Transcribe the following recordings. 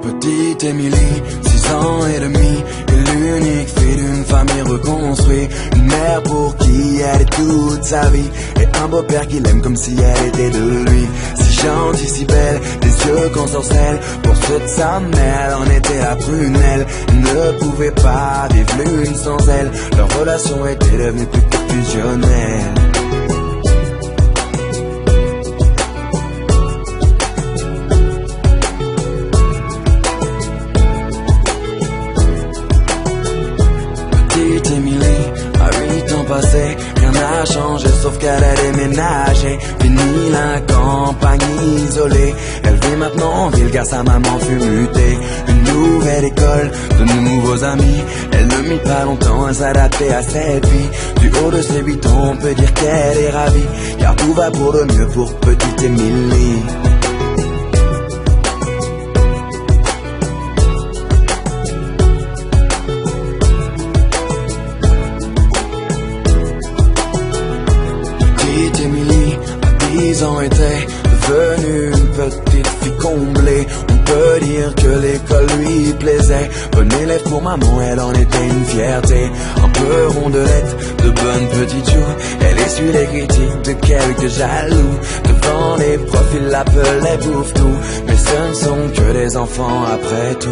Petite Émilie, 6 ans et demi, et l'unique fille d'une famille reconstruite. Une mère pour qui elle est toute sa vie, et un beau-père qui l'aime comme si elle était de lui. Si gentille, si belle, des yeux qu'on sorcelle. Pour ceux de sa mère, elle en était la prunelle. Ne pouvait pas vivre l'une sans elle. Leur relation était devenue plus que fusionnelle. Petite Émilie, à 8 ans passés, rien n'a changé sauf qu'elle a déménagé. Fini la campagne isolée, elle vit maintenant en ville car sa maman fut mutée. Une nouvelle école, de nouveaux amis, elle ne mit pas longtemps à s'adapter à cette vie. Du haut de ses 8 ans, on peut dire qu'elle est ravie, car tout va pour le mieux pour petite Émilie. Petite Émilie, à 10 ans, était devenue une petite fille comblée. On peut dire que l'école lui plaisait. Bonne élève pour maman, elle en était une fierté. Un peu rondelette, de bonnes petites joues. Elle essuie les critiques de quelques jaloux. Devant les profs, ils l'appelaient bouffe-tout. Mais ce ne sont que des enfants après tout.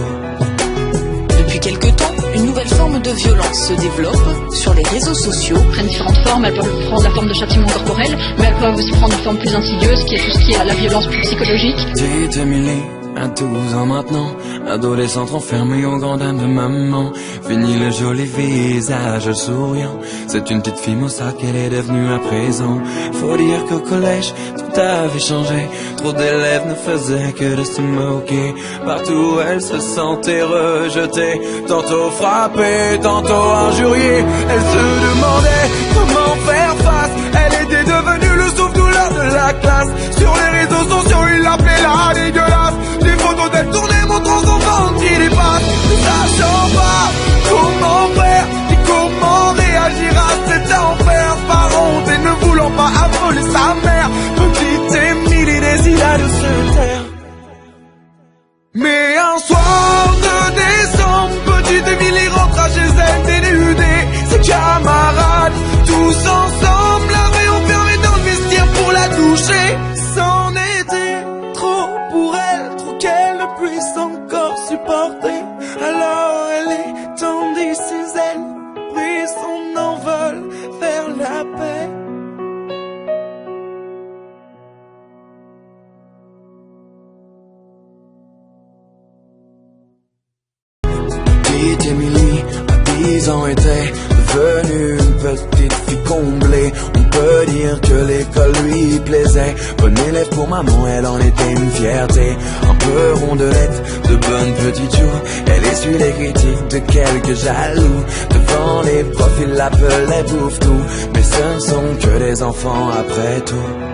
Depuis quelque temps, une nouvelle forme de violence se développe sur les réseaux sociaux. Elles prennent différentes formes, elles peuvent prendre la forme de châtiment corporel, mais elles peuvent aussi prendre une forme plus insidieuse, qui est tout ce qui est la violence plus psychologique. Petite Émilie, à 12 ans maintenant, adolescente enfermée aux grandes dames de maman. Fini le joli visage souriant, c'est une petite fille maussade qu'elle est devenue à présent. Faut dire qu'au collège, tout avait changé. Trop d'élèves ne faisaient que de se moquer. Partout elle se sentait rejetée, tantôt frappée, tantôt injuriée. Elle se demandait comment faire face. Elle était devenue le souffle-douleur de la classe. Sur les réseaux sociaux, ils l'appelaient la dégueulasse. Des photos d'elle tournées montrant son ventre qui dépasse. Ne sachant pas comment faire ni comment réagir à cet enfer. Par honte et ne voulant pas affoler sa mère, petite Émilie décida de se taire. Mais un soir de décembre, petite Émilie rentra chez elle dénudée. Ses camarades, tous ensemble, l'avaient enfermée dans le vestiaire pour la toucher. C'en était trop pour elle, trop qu'elle ne puisse encore supporter. Alors elle étendit ses ailes, prit son envol vers la paix. Petite Émilie, à 10 ans, était devenue une petite fille comblée. On peut dire que l'école lui plaisait. Bonne élève pour maman, elle en était une fierté. Un peu rondelette, de bonnes petites joues. Elle essuie les critiques de quelques jaloux. Devant les profs, ils l'appelaient bouffe-tout. Mais ce ne sont que des enfants après tout.